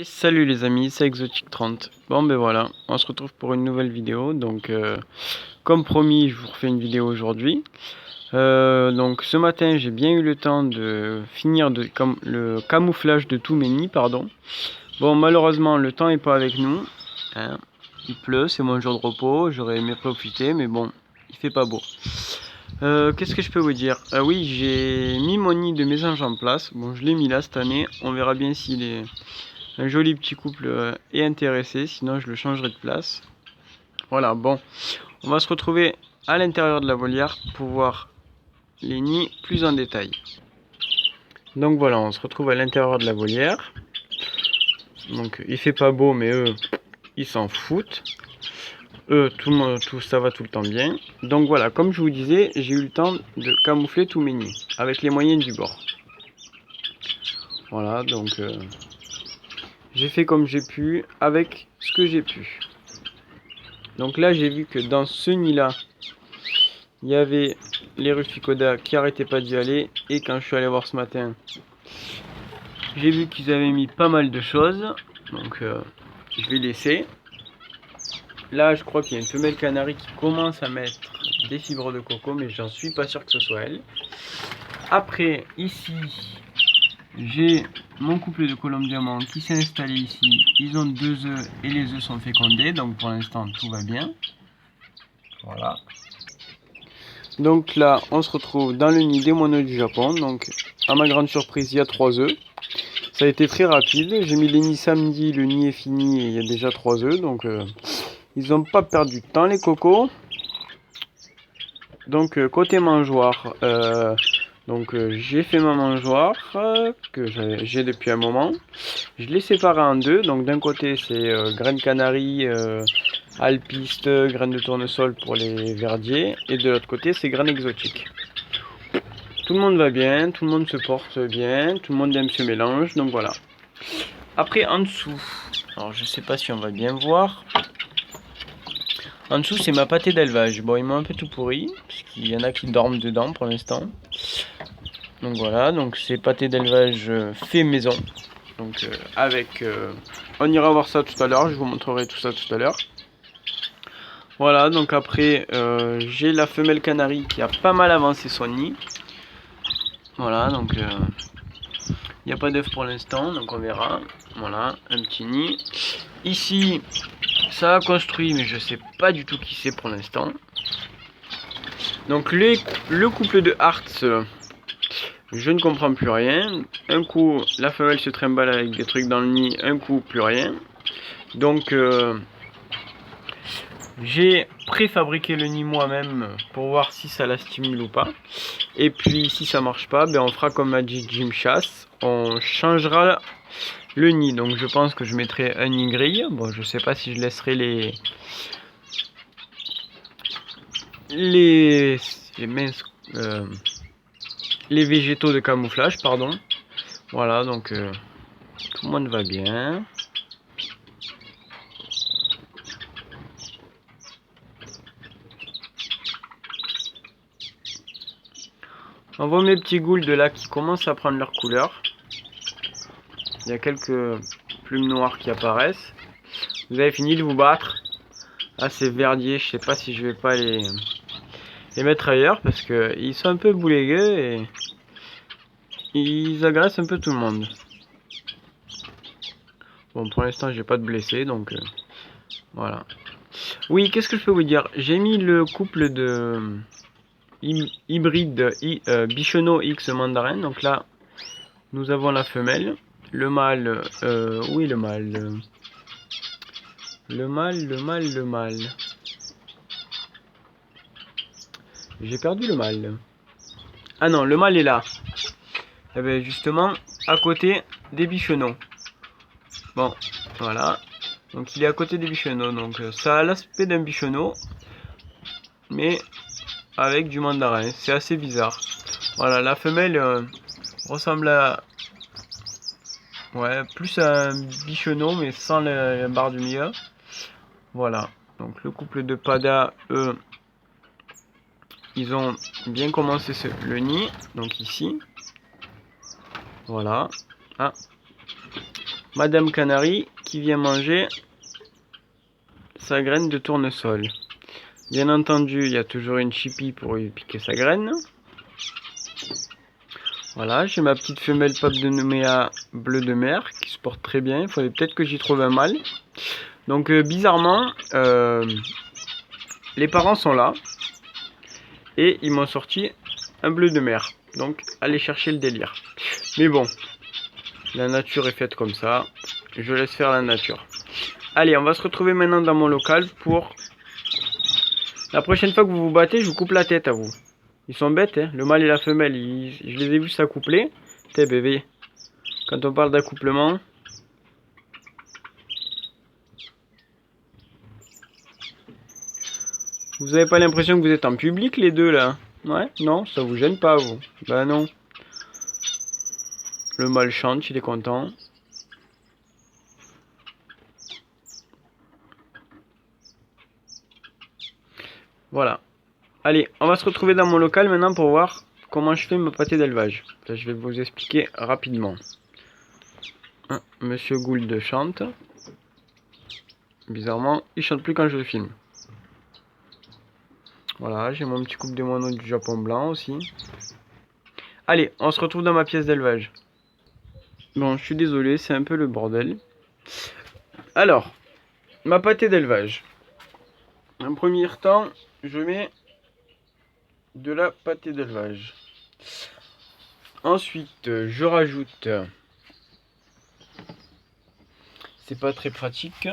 Et salut les amis, c'est Exotic30. Bon ben voilà, on se retrouve pour une nouvelle vidéo. Donc comme promis, je vous refais une vidéo aujourd'hui. Donc ce matin, j'ai bien eu le temps de finir le camouflage de tous mes nids, pardon. Bon, malheureusement, le temps est pas avec nous, hein. Il pleut, c'est mon jour de repos, j'aurais aimé profiter, mais bon, il fait pas beau. Qu'est-ce que je peux vous dire? Oui, j'ai mis mon nid de mésange en place. Bon, je l'ai mis là cette année, on verra bien s'il est... Un joli petit couple est intéressé, sinon je le changerai de place. Voilà, bon, on va se retrouver à l'intérieur de la volière pour voir les nids plus en détail. Donc voilà, on se retrouve à l'intérieur de la volière. Donc il fait pas beau, mais eux, ils s'en foutent. Eux, tout ça va tout le temps bien. Donc voilà, comme je vous disais, j'ai eu le temps de camoufler tous mes nids avec les moyens du bord. Voilà, donc j'ai fait comme j'ai pu avec ce que j'ai pu. Donc là, j'ai vu que dans ce nid-là, il y avait les Ruficoda qui arrêtaient pas d'y aller. Et quand je suis allé voir ce matin, j'ai vu qu'ils avaient mis pas mal de choses. Donc je vais laisser. Là, je crois qu'il y a une femelle canari qui commence à mettre des fibres de coco, mais j'en suis pas sûr que ce soit elle. Après, ici, j'ai mon couple de colombes diamants qui s'est installé ici. Ils ont 2 œufs et les œufs sont fécondés, donc pour l'instant tout va bien. Voilà. Donc là, on se retrouve dans le nid des moineaux du Japon. Donc, à ma grande surprise, il y a 3 œufs. Ça a été très rapide. J'ai mis les nids samedi, le nid est fini et il y a déjà 3 œufs. Donc, ils n'ont pas perdu de temps, les cocos. Donc, côté mangeoire, j'ai fait ma mangeoire que j'ai depuis un moment. Je l'ai séparé en deux. Donc, d'un côté, c'est graines canaries. Alpiste, graines de tournesol pour les verdiers, et de l'autre côté c'est graines exotiques. Tout le monde va bien, tout le monde se porte bien, tout le monde aime ce mélange, donc voilà. Après en dessous, alors je sais pas si on va bien voir. En dessous c'est ma pâtée d'élevage. Bon, ils m'ont un peu tout pourri, parce qu'il y en a qui dorment dedans pour l'instant. Donc voilà, donc c'est pâté d'élevage fait maison. Donc on ira voir ça tout à l'heure, je vous montrerai tout ça tout à l'heure. Voilà, donc après, j'ai la femelle canari qui a pas mal avancé son nid. Voilà, donc il n'y a pas d'œuf pour l'instant, donc on verra. Voilà, un petit nid. Ici, ça a construit, mais je sais pas du tout qui c'est pour l'instant. Donc le couple de Hearts, je ne comprends plus rien. Un coup, la femelle se trimballe avec des trucs dans le nid, un coup, plus rien. Donc... j'ai préfabriqué le nid moi-même pour voir si ça la stimule ou pas. Et puis si ça marche pas, ben on fera comme a dit Jim Chass, on changera le nid. Donc je pense que je mettrai un nid grille. Bon, je sais pas si je laisserai les végétaux de camouflage, pardon. Voilà, donc tout le monde va bien. On voit mes petits ghouls de là qui commencent à prendre leur couleur. Il y a quelques plumes noires qui apparaissent. Vous avez fini de vous battre. Ah, ces verdiers, je sais pas si je vais pas les mettre ailleurs parce que ils sont un peu boulégueux et ils agressent un peu tout le monde. Bon, pour l'instant, j'ai pas de blessés, donc voilà. Oui, qu'est-ce que je peux vous dire? J'ai mis le couple de hybride Bichonneau X mandarin. Donc là, nous avons la femelle. Le mâle, oui, le mâle. Le mâle. J'ai perdu le mâle. Ah non, le mâle est là. Et bien justement, à côté des bichonneaux. Bon, voilà. Donc il est à côté des bichonneaux. Donc ça a l'aspect d'un bichonneau, mais avec du mandarin. C'est assez bizarre. Voilà, la femelle ressemble à... ouais, plus à un bichonneau, mais sans la barre du milieu. Voilà. Donc le couple de Pada, eux, ils ont bien commencé le nid. Donc ici. Voilà. Ah. Madame Canary qui vient manger sa graine de tournesol. Bien entendu, il y a toujours une chipie pour lui piquer sa graine. Voilà, j'ai ma petite femelle pape de Nouméa bleu de mer qui se porte très bien. Il fallait peut-être que j'y trouve un mâle. Donc bizarrement, les parents sont là. Et ils m'ont sorti un bleu de mer. Donc allez chercher le délire. Mais bon, la nature est faite comme ça. Je laisse faire la nature. Allez, on va se retrouver maintenant dans mon local pour... La prochaine fois que vous vous battez, je vous coupe la tête à vous. Ils sont bêtes, hein. Le mâle et la femelle, je les ai vus s'accoupler. T'es bébé. Quand on parle d'accouplement... Vous avez pas l'impression que vous êtes en public les deux là? Ouais? Non? Ça vous gêne pas vous? Ben non. Le mâle chante, il est content. Voilà. Allez, on va se retrouver dans mon local maintenant pour voir comment je fais ma pâtée d'élevage. Je vais vous expliquer rapidement. Monsieur Gould chante. Bizarrement, il chante plus quand je le filme. Voilà, j'ai mon petit couple de moineaux du Japon blanc aussi. Allez, on se retrouve dans ma pièce d'élevage. Bon, je suis désolé, c'est un peu le bordel. Alors, ma pâtée d'élevage. En premier temps, je mets de la pâtée d'élevage. Ensuite, je rajoute... C'est pas très pratique.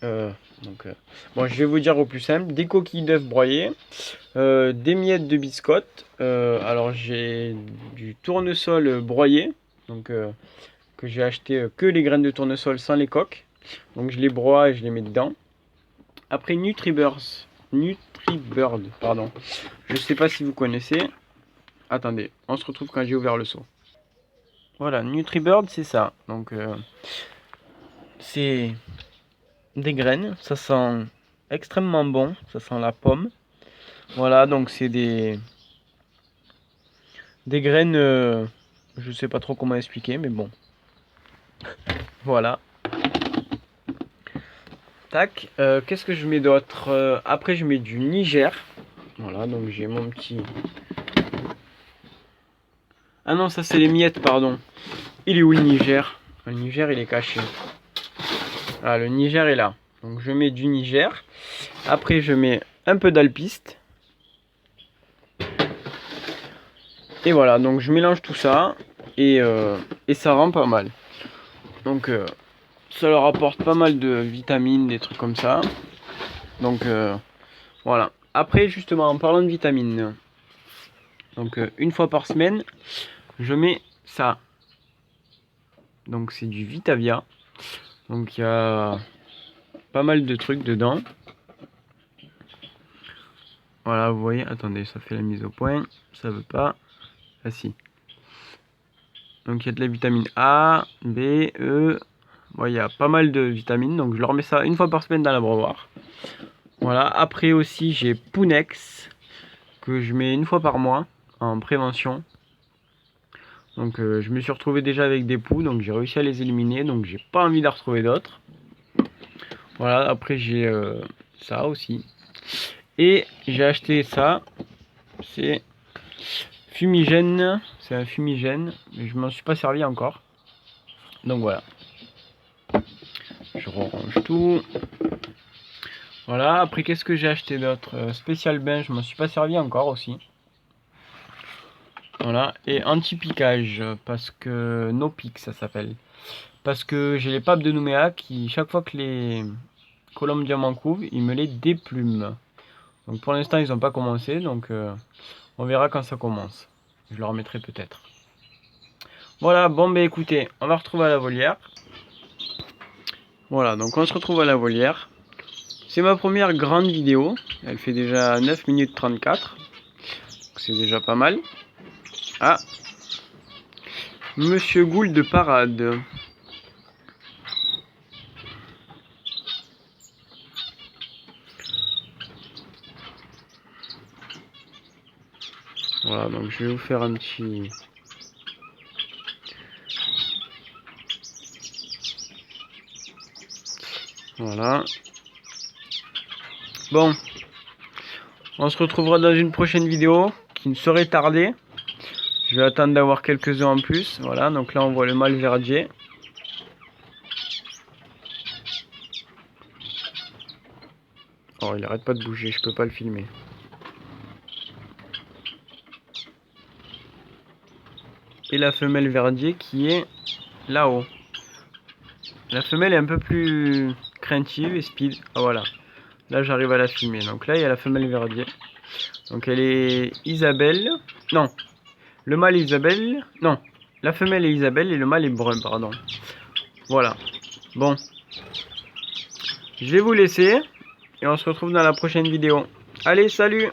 Bon, je vais vous dire au plus simple. Des coquilles d'œufs broyées. Des miettes de biscotte. Alors, j'ai du tournesol broyé. Donc, que j'ai acheté que les graines de tournesol sans les coques. Donc, je les broie et je les mets dedans. Après, Nutribird, pardon. Je sais pas si vous connaissez. Attendez, on se retrouve quand j'ai ouvert le seau. Voilà, Nutribird, c'est ça. Donc, c'est des graines. Ça sent extrêmement bon. Ça sent la pomme. Voilà, donc c'est des graines. Je sais pas trop comment expliquer, mais bon. Voilà. Tac. Qu'est-ce que je mets d'autre? Après, je mets du Niger. Voilà, donc j'ai mon petit... Ah non, ça c'est les miettes, pardon. Il est où le Niger? Le Niger, il est caché. Ah, le Niger est là. Donc je mets du Niger. Après, je mets un peu d'alpiste. Et voilà, donc je mélange tout ça. Et ça rend pas mal. Donc ça leur apporte pas mal de vitamines, des trucs comme ça. Donc voilà. Après, justement, en parlant de vitamines. Donc une fois par semaine, je mets ça. Donc c'est du Vitavia. Donc il y a pas mal de trucs dedans. Voilà, vous voyez, attendez, ça fait la mise au point. Ça veut pas. Ah si. Donc il y a de la vitamine A, B, E. Bon, il y a pas mal de vitamines. Donc je leur mets ça une fois par semaine dans l'abreuvoir. Voilà, après aussi j'ai Pounex que je mets une fois par mois en prévention. Donc je me suis retrouvé déjà avec des poux, donc j'ai réussi à les éliminer, donc j'ai pas envie d'en retrouver d'autres. Voilà, après j'ai ça aussi. Et j'ai acheté ça, c'est fumigène, c'est un fumigène, mais je m'en suis pas servi encore. Donc voilà. Je range tout. Voilà, après qu'est-ce que j'ai acheté d'autre? Spécial bain, je m'en suis pas servi encore aussi. Voilà, et anti-piquage, parce que no pique ça s'appelle. Parce que j'ai les papes de Nouméa qui, chaque fois que les colombes diamants couvrent, ils me les déplument. Donc pour l'instant, ils n'ont pas commencé, donc on verra quand ça commence. Je le remettrai peut-être. Voilà, bon ben écoutez, on va retrouver à la volière. Voilà, donc on se retrouve à la volière. C'est ma première grande vidéo. Elle fait déjà 9 minutes 34. C'est déjà pas mal. Ah, Monsieur Gould de parade. Voilà, donc je vais vous faire un petit... Voilà. Bon. On se retrouvera dans une prochaine vidéo qui ne saurait tarder. Je vais attendre d'avoir quelques œufs en plus. Voilà, donc là on voit le mâle verdier. Oh, il arrête pas de bouger, je peux pas le filmer. Et la femelle verdier qui est là-haut. La femelle est un peu plus craintive et speed. Ah voilà. Là j'arrive à la filmer. Donc là il y a la femelle verdier. Donc elle est Isabelle. Non. Le mâle est Isabelle. Non. La femelle est Isabelle et le mâle est brun, pardon. Voilà. Bon. Je vais vous laisser. Et on se retrouve dans la prochaine vidéo. Allez, salut!